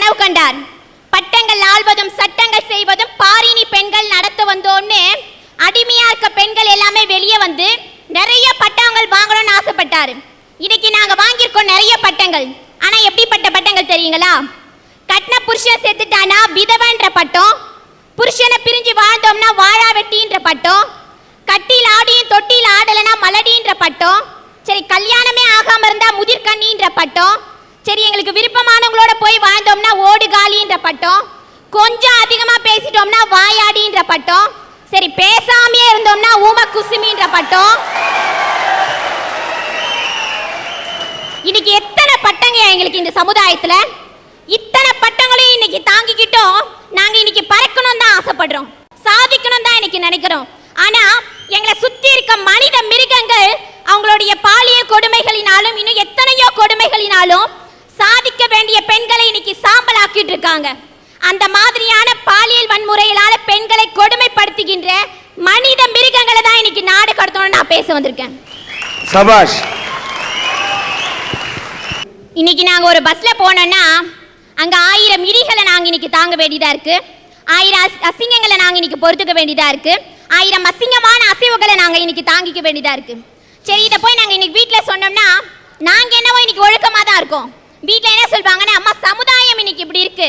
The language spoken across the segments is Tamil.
கனவு கண்டார். பட்டங்கள் ஆள்வதும் சட்டங்கள் செய்வதும் பாரினி பெண்கள் நடத்த வந்தோன்னு அடிமையா இருக்க பெண்கள் எல்லாமே வெளியே வந்து நிறைய பட்டங்கள் வாங்கணும்னு ஆசைப்பட்டாரு. இன்னைக்கு நாங்க வாங்கியிருக்கோம் நிறைய பட்டங்கள். ஆனா எப்படிப்பட்ட பட்டங்கள் தெரியுங்களா? கட்டின புருஷன் செத்துட்டானா விதவன்ற பட்டம், புருஷனை பிரிஞ்சு வாழ்ந்தோம்னா வாழா வெட்டின்ற பட்டம், கட்டியில் ஆடியும் தொட்டியில் ஆடலைனா மலடின்ற பட்டம், சரி கல்யாணமே ஆகாம இருந்தா முதிர்கண்ணின்ற பட்டம், சரி எங்களுக்கு விருப்பமானவங்களோட போய் வாழ்ந்தோம்னா ஓடு காலின்ற பட்டம், கொஞ்சம் அதிகமா பேசிட்டோம்னா வாயாடின்ற பட்டம், சரி பேசாமே இருந்தோம்னா ஊம குசுமின்ற பட்டம். இன்னைக்கு எத்தனை பட்டங்க எங்களுக்கு இந்த சமுதாயத்துல, இத்தனை பட்டங்களையும் இன்னைக்கு தாங்கிக்கிட்டோம். நாங்க இன்னைக்கு பறக்கணும் தான் ஆசைப்படுறோம், சாதிக்கணும் தான் இன்னைக்கு நினைக்கிறோம். ஆனா எங்களை சுத்தி இருக்க மனித மிருகங்கள் அவங்களுடைய பாலியல் கொடுமைகளினாலும் இன்னும் எத்தனையோ கொடுமைகளினாலும் சாதிக்க வேண்டிய பெண்களை இன்னைக்கு சாம்பல் ஆக்கிட்டு இருக்காங்க. அந்த மாதிரியான பாலியல் வன்முறையிலான பெண்களை கொடுமைப்படுத்துகின்ற மனித மிருகங்களை தான் இன்னைக்கு நாடு கடத்தணும்னு நான் பேச வந்திருக்கேன். சபாஷ். இன்னைக்கு நாங்க ஒரு பஸ்ல போனோம்னா அங்க 1000 இடிகளை நாங்க இன்னைக்கு தாங்க வேண்டியதா இருக்கு, 1000 அசிங்கங்களை நாங்க இன்னைக்கு பொறுத்துக்க வேண்டியதா இருக்கு, 1000 அசிங்கமான அசைவுகளை நாங்க இன்னைக்கு தாங்கிக்க வேண்டியதா இருக்கு. சரி, இதை போய் நாங்க இன்னைக்கு வீட்டுல சொன்னோம்னா நாங்க என்னவோ இன்னைக்கு ஒழுக்கமா தான் இருக்கோம். வீட்டுல என்ன சொல்வாங்கன்னா, அம்மா சமுதாயம் இன்னைக்கு இப்படி இருக்கு,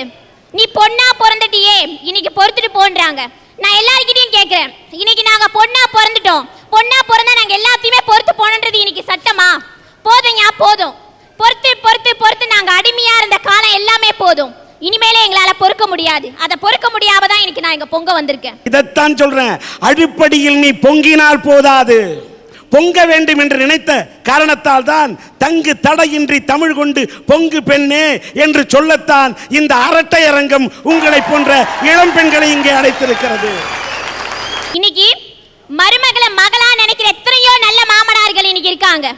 நீ பொண்ணா பிறந்துட்டியே இன்னைக்கு பொறுத்துட்டு போன்றாங்க. நான் எல்லார்கிட்டையும் கேட்கிறேன், இன்னைக்கு நாங்க பொண்ணா பிறந்துட்டோம், பொண்ணா பிறந்தா நாங்க எல்லாத்தையுமே பொறுத்து போனன்றது இன்னைக்கு சட்டமா? போதும் யா போதும், பொறுத்து பொறுத்து பொறுத்து நாங்க அடிமையா இருந்த காலம் எல்லாமே போதும். இனிமேலே எங்களால பொறுக்க முடியாது. அதை பொறுக்க முடியாமதான் இன்னைக்கு நான் இங்க பொங்க வந்திருக்கேன். இதைத்தான் சொல்றேன், அடிப்படையில் நீ பொங்கினால் போதாது, பொங்க வேண்டும் என்று நினைத்த காரணத்தால் தான் தங்கு தடையின்றி தமிழ் கொண்டு பொங்கு பெண்ணே என்று சொல்லத்தான் இந்த அரட்டை அரங்கம் உங்களை போன்ற இளம் பெண்களை இங்கே அழைத்திருக்கிறது. இன்னைக்கு மருமகளை மகளா நினைக்கிற எத்தனையோ நல்ல மாமனார்கள் இன்னைக்கு இருக்காங்க.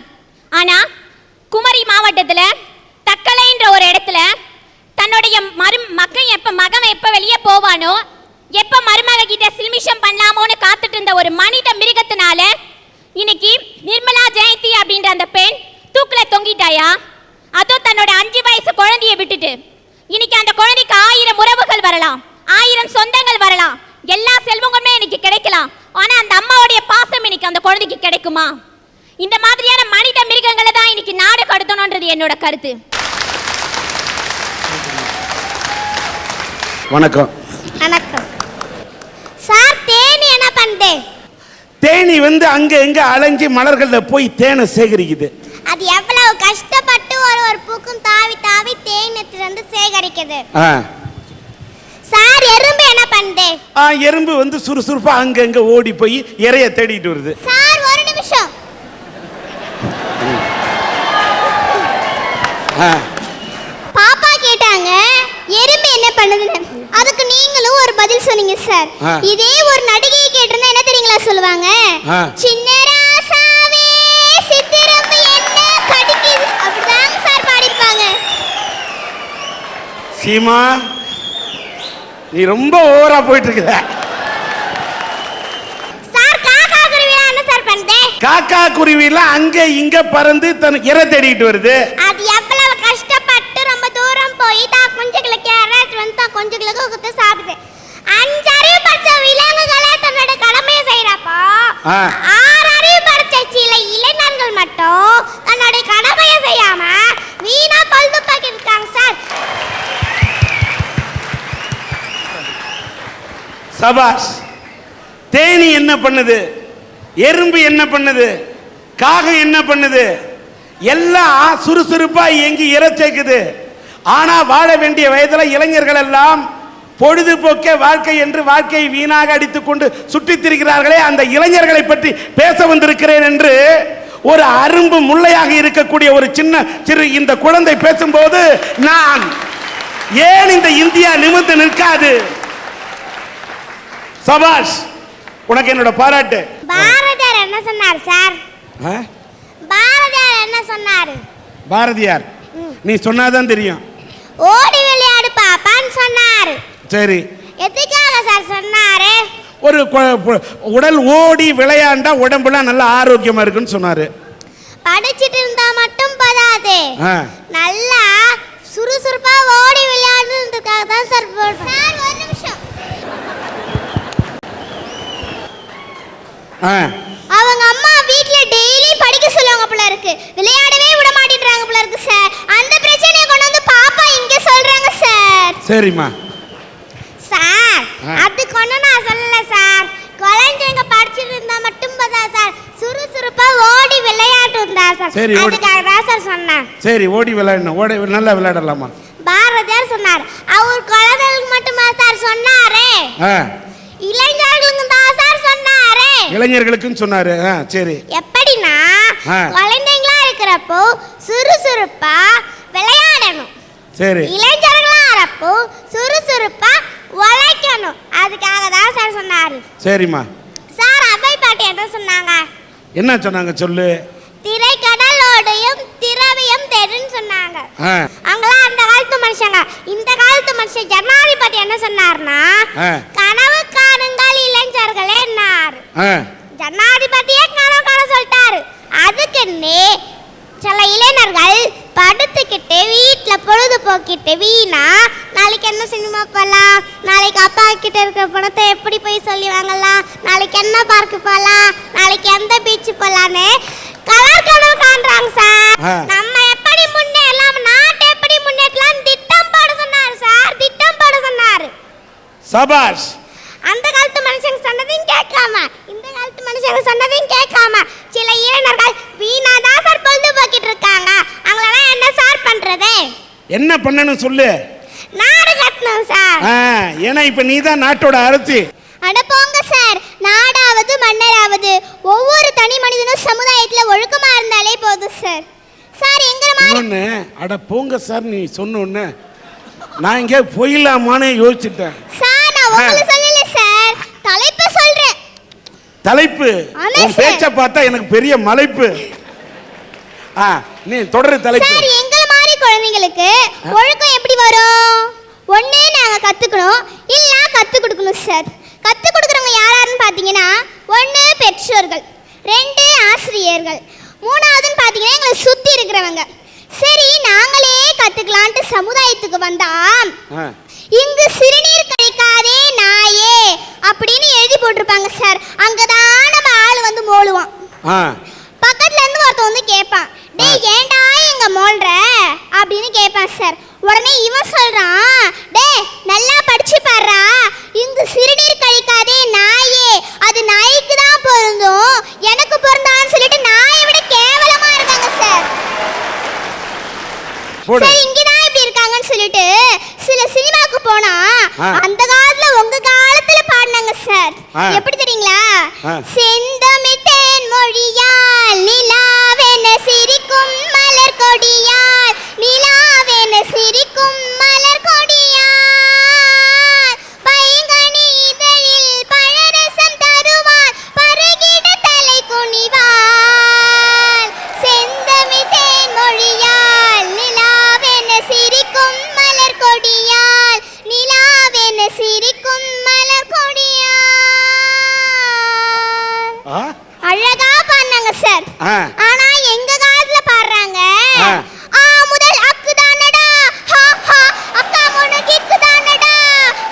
ஆனா குமரி மாவட்டத்துல தக்கலைன்ற ஒரு இடத்துல தன்னுடைய மகன் எப்ப வெளியே போவானோ, எப்ப மருமக கிட்ட சில்மிஷம் பண்ணலாமோன்னு காத்துட்டு இருந்த ஒரு மனித மிருகத்தினால இன்னைக்கு நிர்மலா ஜெயந்தி அப்படின்ற அந்த பெண் தூக்குல தொங்கிட்டாயா? அதுவும் தன்னோட 5 வயசு குழந்தைய விட்டுட்டு. இன்னைக்கு அந்த குழந்தைக்கு 1000 உறவுகள் வரலாம், 1000 சொந்தங்கள் வரலாம், எல்லா செல்வங்களுமே இன்னைக்கு கிடைக்கலாம். ஆனா அந்த அம்மாவுடைய பாசம் இன்னைக்கு அந்த குழந்தைக்கு கிடைக்குமா? இந்த மாதிரியான மனித மிருகங்களை தான் இன்னைக்கு நாடு கடத்தணும்ன்றது என்னோட கருத்து. வணக்கம். வணக்கம் சார். தேனி என்ன பண்ணுது? தேனி அங்க எங்க அலைஞ்சி மலர்கள்ல போய் தேனை சேகரிக்குது. அது எவ்வளவு கஷ்டப்பட்டு ஒரு பூக்கும் தாவி தாவி தேனத்திலிருந்து சேகரிக்குது. சார் எறும்பு என்ன பண்ணுது? எறும்பு சுறுசுறுப்பா அங்க ஓடி போய் இறைய தேடிட்டு வருது. சார் ஒரு நிமிஷம். பாப்பா கேட்டாங்க எறும்பு என்ன பண்ணுதுன்னு, அதுக்கு நீங்களும் ஒரு பதில் சொன்னீங்க சார். இதே ஒரு நடிகையை கேட்டிருந்தா என்ன தெரியுங்களா சொல்லுவாங்க? சின்ன ராசாவே சித்திரம்பு என்ன கடிக்குது அப்படிதான் சார் பாடிருப்பாங்க. சீமா, நீ ரொம்ப ஓவரா போயிட்டு இருக்க. சார் காக்கா குருவியா என்ன சார் பண்ணுது? காக்கா குருவில அங்க இங்க பறந்து தன் இறை தேடிட்டு வருது. அது எவ்வளவு கஷ்டப்பட்டு ரொம்ப தூரம் போய் தான் குஞ்சுகளுக்கு யாராச்சும் தான் குஞ்சுகளுக்கு கொடுத்து சாப்பிடுது. 5 அறிவு படிச்ச விலங்குகளே தன்னோட கடமையை செய்யறப்போ 6 அறிவு படிச்ச சில இளைஞர்கள் மட்டும் தன்னோட கடமையை செய்யாம வீணா பழுது பாக்கி இருக்காங்க சார். சபாஷ். தேனி என்ன பண்ணுது, எறும்பு என்ன பண்ணுது, காகம் என்ன பண்ணுது, எல்லாம் சுறுசுறுப்பா இயங்கி இறைச்சேக்குது. ஆனா வாழ வேண்டிய வயதுல இளைஞர்கள் எல்லாம் பொழுதுபோக்கே வாழ்க்கை என்று வாழ்க்கையை வீணாக அடித்துக் கொண்டு சுற்றித் திரிகிறார்களே, அந்த இளைஞர்களை பற்றி பேச வந்திருக்கிறேன் என்று ஒரு அரும்பு முள்ளையாக இருக்கக்கூடிய ஒரு சிறு இந்த குழந்தை பேசும்போது நான் ஏன் இந்த இந்தியா நிமிர்ந்து நிற்காது? சபாஷ், உனக்கு என்னோட பாராட்டு. பாரதியார் என்ன சொன்னார் சார்? பாரதியார் என்ன சொன்னார்? பாரதியார் நீ சொன்னாதான் தெரியும். ஓடி விளையாடு பாப்பான்னு சொன்னார். சரி, எதுக்காக சார் சொன்னாரு? ஒரு உடல் ஓடி விளையாண்டா உடம்புல நல்ல ஆரோக்கியமா இருக்குன்னு சொன்னாரு. படிச்சிட்டு இருந்தா மட்டும் போதாது, நல்லா சுறுசுறுப்பா ஓடி விளையாடுன்னு அவங்க அம்மா வீட்ல டெய்லி படிக்க சொல்லுவாங்க போல இருக்கு, விளையாடவே விட மாட்டேன்றாங்க போல இருக்கு சார். அந்த பிரச்சனையை கொண்டு வந்து பாப்பா இங்க சொல்றாங்க சார். சரிம்மா. சார் அதுக்கு ஒன்றும் நான் சொல்லல சார். குழந்தைங்க படிச்சுட்டு இருந்தா மட்டும் போதா சார், சுறுசுறுப்பா ஓடி விளையாட்டு இருந்தா சார். அதுக்காக தான் சார் சொன்னேன். சரி, ஓடி விளையாடணும், ஓடி நல்லா விளையாடலாமா? பாரதியார் சொன்னார். அவர் குழந்தைகளுக்கு மட்டுமா சார் சொன்னாரு? இளைஞர்களுக்கு தான் சார் சொன்னாரு. இளைஞர்களுக்கும் சொன்னாரு. சரி. எப்படின்னா குழந்தைங்களா இருக்கிறப்போ சுறுசுறுப்பா விளையாடணும். சரி. இளைஞர்களா இருப்போ சுறுசுறுப்பா உழைக்கணும். அதுக்காக தான் சார் சொன்னாரு. சரிம்மா. சார் அவை பாட்டி என்ன சொன்னாங்க? என்ன சொன்னாங்க சொல்லு. திரைக்கடலோடையும் திரவியம் தேடுன்னு சொன்னாங்க. அவங்களாம் அந்த காலத்து மனுஷங்க. இந்த காலத்து மனுஷன் ஜனாதிபதி என்ன சொன்னார்னா, கனவு காணுங்கள் இளைஞர்களே என்னார். ஜனாதிபதியே கனவு காண சொல்லிட்டாரு. அதுக்குன்னே சில இளைஞர்கள் படுத்துக்கிட்டு வீட்டுல பொழுது போக்கிட்டு வீணா நாளைக்கு என்ன சினிமா போகலாம், நாளைக்கு அப்பா கிட்ட இருக்கிற பணத்தை எப்படி போய் சொல்லி வாங்கலாம், நாளைக்கு என்ன பார்க்கு போகலாம், நாளைக்கு எந்த பீச் போகலான்னு கலர் கனவு காண்றாங்க சார். நம்ம எப்படி முன்னேறலாம், நாட்டை எப்படி முன்னேற்றலாம் திட்டம் போட சொன்னாரு சார். திட்டம் போட சொன்னாரு. சபாஷ். அந்த காலத்து மனுஷங்க சொன்னதையும் கேட்காம இந்த காலத்து மனுஷங்க சொன்னதையும் கேட்காம சில இளைஞர்கள் வீணா தான் சார் பொழுது போக்கிட்டு இருக்காங்க. அவங்களெல்லாம் என்ன சார் பண்றது? என்ன பண்ணணும் சொல்லு. நாடு கட்டணும் சார். ஏன்னா இப்ப நீ தான் நாட்டோட அரசி. அட போங்க சார். நாடாவது மன்னராவது ஒவ்வொரு தனி மனிதனும் சமுதாயத்துல ஒழுக்கமா இருந்தாலே போதும் சார். சார் எங்கற மாதிரி அட போங்க சார் நீ சொன்னோன்னு நான் இங்கே போயிடலாமான்னு யோசிச்சுட்டேன் சார். நான் உங்களுக்கு சொல்லல சார், தலைப்பு சொல்றேன். தலைப்பு? உன் பேச்ச பார்த்தா எனக்கு பெரிய மலைப்பு. நீ தொடரு தலைப்பு. சார் எங்கற மாதிரி குழந்தைகளுக்கு ஒழுக்கம் எப்படி வரும்? ஒண்ணே நாங்க கத்துக்கணும், இல்ல கத்து கொடுக்கணும் சார். கத்து கொடுக்கறவங்க யாராருன்னு பாத்தீங்கன்னா, ஒண்ணு பெற்றோர்கள், ரெண்டு ஆசிரியர்கள், மூணாவதுன்னு பாத்தீங்கன்னா எங்களை சுத்தி இருக்கிறவங்க. சரி நாங்களே கத்துக்கலான்ட்டு சமுதாயத்துக்கு வந்தா இங்கு சிறுநீர் கழிக்காதே நாயே அப்படின்னு எழுதி போட்டிருப்பாங்க சார். அங்கதான் நம்ம ஆள் வந்து மோளுவான். பக்கத்துல இருந்து ஒருத்தன் வந்து கேட்பான், டேய் ஏண்டா எங்க மோல்ற அப்படின்னு கேட்பான் சார். உடனே இவன் சொல்றான், டேய் நல்லா படிச்சு பாருடா, இங்கு சிறுநீர் கழிக்காதே நாயே அது நாய்க்கு தான் பொருந்தும், எனக்கு பொருந்தான்னு சொல்லிட்டு நாயை விட கேவலமா இருக்காங்க சார். சரி இங்கதான் இப்படி இருக்காங்கன்னு சொல்லிட்டு சில சினிமாக்கு போனா அந்த காலத்துல உங்க காலத்துல பாடினாங்க சார். எப்படி தெரியுங்களா? செந்தமிழ் தேன் மொழியால் நிலாவென சிரிக்கும் மலர் கொடியால், நிலாவென சிரிக்கும் மலர் கொடியால், பைங்கனி இதழில் பழரசம் தருவான் பருகிட தலை குனிவாள். செந்தமிழ் தேன் மொழியால் நிலாவென சிரிக்கும் மலர் கொடியால், நிலாவென சிரிக்கும் மலர் கொடியால். அழகா பாடுனாங்க சார். ஆனா எங்க காலத்துல பாடுறாங்க, ஆ முதல் அக்கு தானடா, ஹா ஹா அக்கா முன கிக்கு தானடா,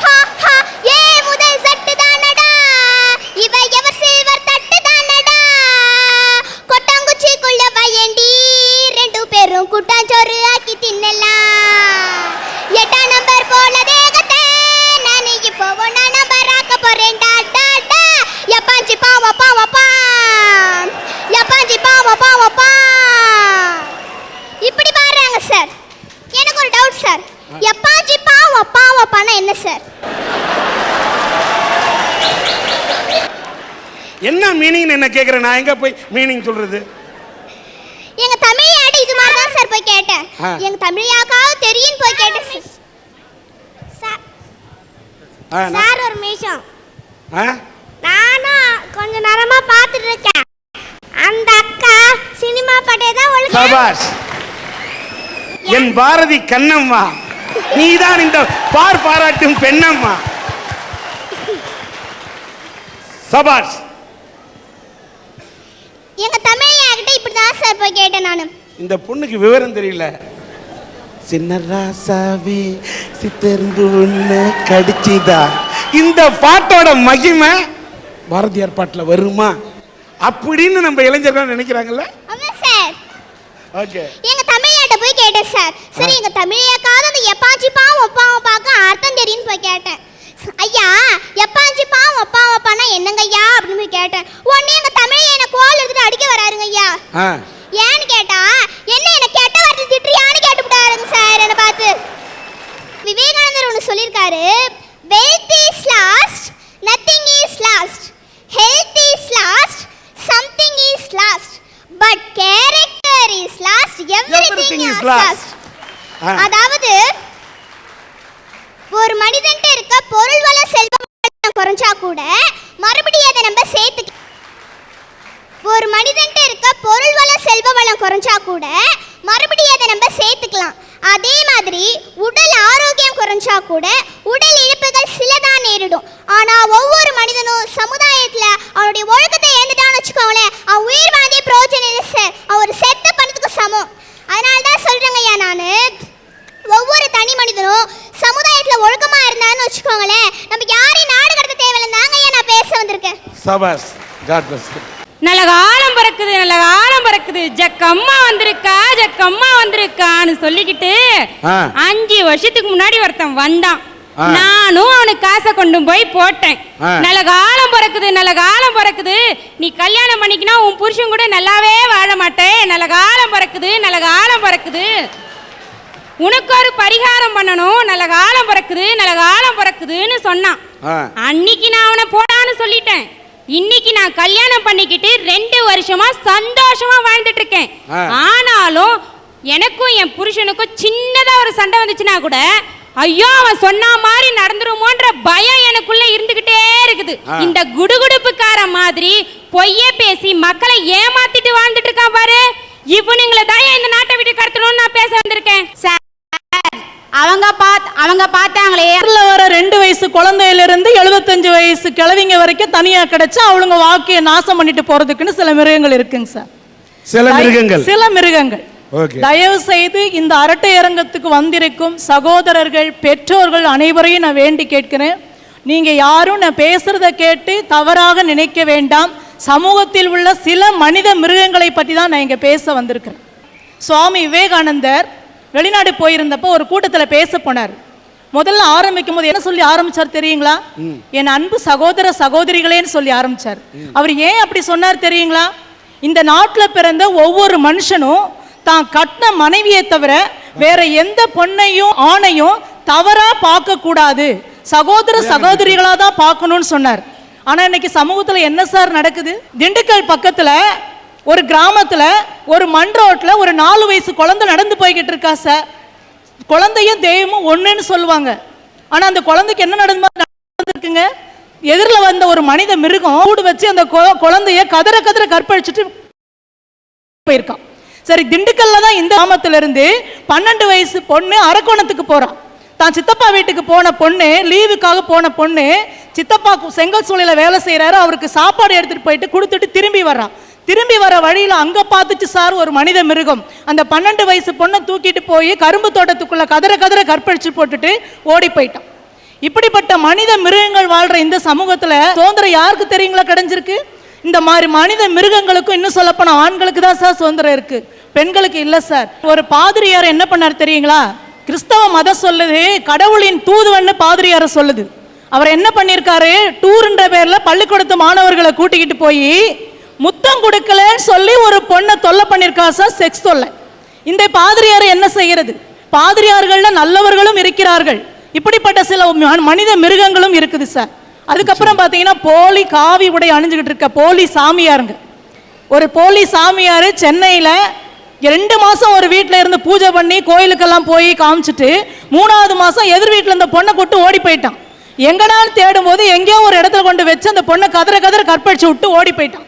ஹா ஹா ஏ முதல் சட்டு தானடா, இவ எவர் சில்வர் தட்டு தானடா, கொட்டாங்குச்சிக்குள்ள வயண்டி ரெண்டு பேரும் கூட்டாஞ்சோறு ஆக்கி தின்னலாம், 8ஆம் நம்பர் போல தேகத்தை நான் இப்போ 1ஆம் நம்பர் ஆக்க போறேன் டா டா டா, யப்பாஞ்சி பாவா பாவா பா, யப்பாஞ்சி பாவா பாவா பா. இப்படி பாடுறாங்க சார். எனக்கு ஒரு டவுட் சார், யப்பாஞ்சி பாவா பாவா பானா என்ன சார்? என்ன மீனிங் என்ன கேக்குறேன், நான் எங்க போய் மீனிங் சொல்றது? எங்க தமிழ் இது மாதிரி தான் சார் போய் கேட்டேன். எங்க தமிழாக்காவது தெரியும் போய் கேட்டேன் சார். சார் ஒரு நிமிஷம், நானும் கொஞ்ச நேரமா பார்த்துட்டு இருக்கேன். அந்த அக்கா சினிமா பாட்டே தான் ஒழுங்கா. சபாஷ். என் பாரதி கண்ணம்மா, நீதான் இந்த பாராட்டும் பெண்ணம்மா. சபாஷ். எங்க தமிழையாகிட்ட இப்படிதான் சார் போய் கேட்டேன் நானு. இந்த பொண்ணுக்கு விவரம் தெரியல. சின்ன ராசாவே சித்தருந்து ஒண்ணு கடிச்சுதா. இந்த பாட்டோட மகிமை பாரதியார் பாட்டுல வருமா? அப்படின்னு நம்ம இளைஞர்கள் நினைக்கிறாங்கல்ல. ஆமா சார். ஓகே. எங்க தமிழையாட்ட போய் கேட்டேன் சார். சரி எங்க தமிழையாக்காவது அந்த எப்பாச்சி பாவம் ஒப்பாவை பார்க்க அர்த்தம் தெரியும்னு போய் கேட்டேன். ஐயா எப்பாச்சி பாவம் ஒப்பானா என்னங்க ஐயா அப்படின்னு போய் கேட்டேன். உடனே எங்க தமிழையா என்ன கோல் எடுத்துட்டு அடிக்க வராருங்க ஐயா. ஏன்னு கேட்டா என்ன கெட்ட வார்த்தை திட்டுறியான்னு கேட்டுவிட்டாருங்க சார் என்ன பார்த்து. விவேகானந்தர் ஒன்று சொல்லியிருக்காரு, wealth is lost, nothing is lost, health is lost, something is lost, but character is lost, everything is lost. அதாவது ஒரு மனிதன்ட்ட இருக்க பொருள் வள செல்வம் குறைஞ்சா கூட மறுபடியும் அதை நம்ம சேர்த்து ஒரு மனிதன்ட்ட இருக்க பொருள் வள செல்வ வளம் குறைஞ்சா கூட மறுபடியும் அதை நம்ம சேர்த்துக்கலாம். அதே மாதிரி உடல் ஆரோக்கியம் குறைஞ்சா கூட உடல் இழப்புகள் சிலதான் நேரிடும். ஆனா ஒவ்வொரு மனிதனும் சமுதாயத்துல அவனுடைய ஒழுக்கத்தை இழந்துட்டான்னு வச்சுக்கோங்களேன், அவன் உயிர் வாழ்ந்தே பிரயோஜனம் இல்லை சார், அவர் செத்த பணத்துக்கு சமம். அதனால தான் சொல்றேங்க ஐயா, நான் ஒவ்வொரு தனி மனிதனும் சமுதாயத்துல ஒழுக்கமா இருந்தான்னு வச்சுக்கோங்களேன், நம்ம யாரையும் நாடு கடத்த தேவையில்லை. தாங்க ஐயா நான் பேச வந்திருக்கேன். சபாஸ், காட் பிளஸ். நல்ல காலம் பிறக்குது, நல்ல காலம் பிறக்குது, ஜக்கம்மா வந்திருக்கான்னு சொல்லிக்கிட்டு 5 வருஷத்துக்கு முன்னாடி ஒருத்தன் வந்தான். நானும் அவனுக்கு காசை கொண்டு போய் போட்டேன். நல்ல காலம் பிறக்குது, நீ கல்யாணம் பண்ணிக்கினா உன் புருஷன் கூட நல்லாவே வாழ மாட்டேன், நல்ல காலம் பிறக்குது, உனக்கு ஒரு பரிகாரம் பண்ணணும், நல்ல காலம் பிறக்குதுன்னு சொன்னான். அன்னைக்கு நான் அவனை போடான்னு சொல்லிட்டேன். இன்னைக்கு நான் கல்யாணம் பண்ணிக்கிட்டு 2 வருஷமா சந்தோஷமா வாழ்ந்துட்டு இருக்கேன். ஆனாலும் எனக்கும் என் புருஷனுக்கும் சின்னதா ஒரு சண்டை வந்துச்சுன்னா கூட ஐயோ அவன் சொன்ன மாதிரி நடந்துருமோன்ற பயம் எனக்குள்ள இருந்துகிட்டே இருக்குது. இந்த குடுகுடுப்புக்கார மாதிரி பொய்யே பேசி மக்களை ஏமாத்திட்டு வாழ்ந்துட்டு இருக்கான் பாரு, இவனுங்களை தான் இந்த நாட்டை விட்டு கடத்தணும்னு நான் பேச வந்திருக்கேன். அவங்க பார்த்தாங்களே வர 2 வயசு குழந்தையிலிருந்து 75 வயசு கிழவிங்க வரைக்கும் தனியா கிடைச்சா அவளுங்க வாழ்க்கையை நாசம் பண்ணிட்டு போறதுக்குன்னு சில மிருகங்கள் இருக்குங்க சார். சில மிருகங்கள் தயவு செய்து இந்த அரட்டை அரங்கத்துக்கு வந்திருக்கும் சகோதரர்கள், பெற்றோர்கள் அனைவரையும் நான் வேண்டி கேட்கிறேன், நீங்க யாரும் நான் பேசுறத கேட்டு தவறாக நினைக்க வேண்டாம். சமூகத்தில் உள்ள சில மனித மிருகங்களை பற்றி தான் நான் இங்க பேச வந்திருக்கிறேன். சுவாமி விவேகானந்தர் வெளிநாடு போயிருந்தப்போ ஒரு கூட்டத்தில் பேச போனார். முதல்ல ஆரம்பிக்கும் போது என்ன சொல்லி ஆரம்பிச்சார் தெரியுங்களா? என் அன்பு சகோதர சகோதரிகளேன்னு சொல்லி ஆரம்பிச்சார். அவர் ஏன் அப்படி சொன்னார் தெரியுங்களா? இந்த நாட்டில் பிறந்த ஒவ்வொரு மனுஷனும் தான் கட்டின மனைவியை தவிர வேற எந்த பொண்ணையும் ஆணையும் தவறா பார்க்க கூடாது, சகோதர சகோதரிகளா தான் பார்க்கணும்னு சொன்னார். ஆனா இன்னைக்கு சமூகத்துல என்ன சார் நடக்குது? திண்டுக்கல் பக்கத்துல ஒரு கிராமத்துல ஒரு மண் ரோட்ல ஒரு 4 வயசு குழந்தை நடந்து போய்கிட்டு இருக்கா சார். குழந்தையும் தெய்வமும் ஒண்ணுன்னு சொல்லுவாங்க. ஆனா அந்த குழந்தைக்கு என்ன நடந்திருக்குங்க? எதிரில் வந்த ஒரு மனித மிருகம் கூடு வச்சு அந்த குழந்தைய கதற கற்பழிச்சுட்டு போயிருக்கான். சரி, திண்டுக்கல்ல தான் இந்த கிராமத்துல இருந்து 12 வயசு பொண்ணு அரக்கோணத்துக்கு போறான். தான் சித்தப்பா வீட்டுக்கு போன பொண்ணு, லீவுக்காக போன பொண்ணு, சித்தப்பா செங்கல் சூளையில வேலை செய்யறாரு, அவருக்கு சாப்பாடு எடுத்துட்டு போயிட்டு கொடுத்துட்டு திரும்பி வர்றான். திரும்பி வர வழியில அங்க பார்த்துச்சு சார் ஒரு மனித மிருகம் அந்த 12 வயசு பொண்ணை தூக்கிட்டு போய் கரும்பு தோட்டத்துக்குள்ள கதற கற்பழிச்சு போட்டுட்டு ஓடி போயிட்டான். இப்படிப்பட்ட மனித மிருகங்கள் வாழ்ற இந்த சமூகத்துல சுதந்திரம் யாருக்கு தெரியுங்களா கிடைஞ்சிருக்கு? இந்த மாதிரி மனித மிருகங்களுக்கும் இன்னும் சொல்ல போனா ஆண்களுக்கு தான் சார் சுதந்திரம் இருக்கு, பெண்களுக்கு இல்ல சார். ஒரு பாதிரியார் என்ன பண்ணார் தெரியுங்களா? கிறிஸ்தவ மதம் சொல்லுது கடவுளின் தூதுவன்னு பாதிரியார சொல்லுது. அவர் என்ன பண்ணிருக்காரு? டூர்ன்ற பேர்ல பள்ளிக்கூடத்து மாணவர்களை கூட்டிக்கிட்டு போய் முத்தம் கொடுக்கலன்னு சொல்லி ஒரு பொண்ணை தொல்லை பண்ணிருக்கா சார், செக்ஸ் தொல்லை. இந்த பாதிரியார் என்ன செய்யறது? பாதிரியார்கள்ல நல்லவர்களும் இருக்கிறார்கள், இப்படிப்பட்ட சில மனித மிருகங்களும் இருக்குது சார். அதுக்கப்புறம் பார்த்தீங்கன்னா போலி காவி உடை அணிஞ்சுக்கிட்டு இருக்க போலி சாமியாருங்க. ஒரு போலி சாமியார் சென்னையில் 2 மாதம் ஒரு வீட்டில் இருந்து பூஜை பண்ணி கோயிலுக்கெல்லாம் போய் காமிச்சிட்டு 3ஆவது மாதம் எதிர் வீட்டில் இந்த பொண்ணை கொட்டு ஓடி போயிட்டான். எங்கடான்னு தேடும் போது எங்கேயோ ஒரு இடத்துல கொண்டு வச்சு அந்த பொண்ணை கதற கற்பழிச்சு விட்டு ஓடி போயிட்டான்.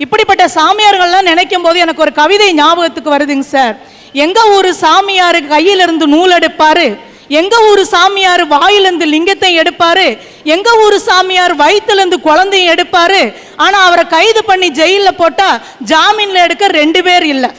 இப்படிப்பட்ட சாமியார்கள்லாம் நினைக்கும் போது எனக்கு ஒரு கவிதை ஞாபகத்துக்கு வருதுங்க சார். எங்க ஊரு சாமியாரு கையிலிருந்து நூல் எடுப்பாரு, எங்க ஊரு சாமியார் வாயிலிருந்து லிங்கத்தை எடுப்பாரு, எங்க ஊரு சாமியார் வயிற்றுலேருந்து குழந்தையும் எடுப்பாரு. ஆனா அவரை கைது பண்ணி ஜெயிலில் போட்டா ஜாமீன்ல எடுக்க 2 பேர் இல்லை.